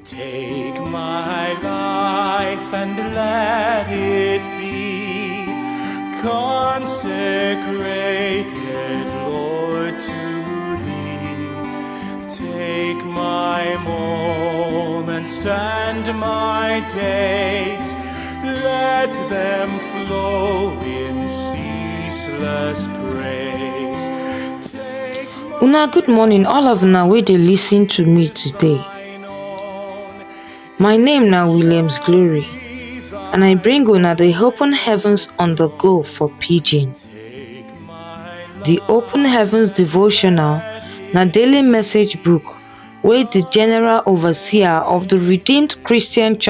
Take my life and let it be consecrated, Lord, to Thee. Take my moments and my days, let them flow in ceaseless praise. Una good morning, all of una wey dey listen to me today. My name na Williams Glory, and I bring una the Open Heavens on the Go for Pidgin. The Open Heavens Devotional na daily message book wey the General Overseer of the Redeemed Christian Church